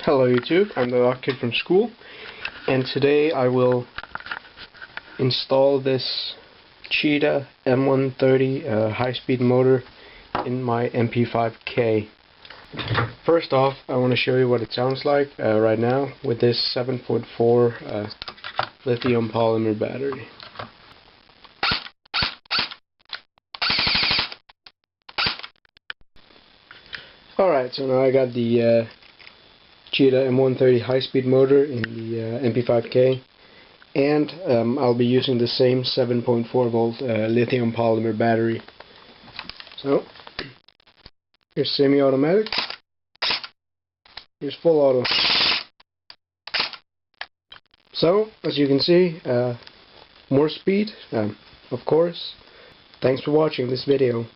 Hello YouTube, I'm the rock kid from school, and today I will install this Cheeta M130 high-speed motor in my mp5k. First off, I want to show you what it sounds like right now with this 7.4 lithium polymer battery. Alright, so now I got the Cheeta M130 high-speed motor in the mp5k, and I'll be using the same 7.4 volt lithium polymer battery. So here's semi-automatic, here's full auto. So as you can see, more speed, of course. Thanks for watching this video.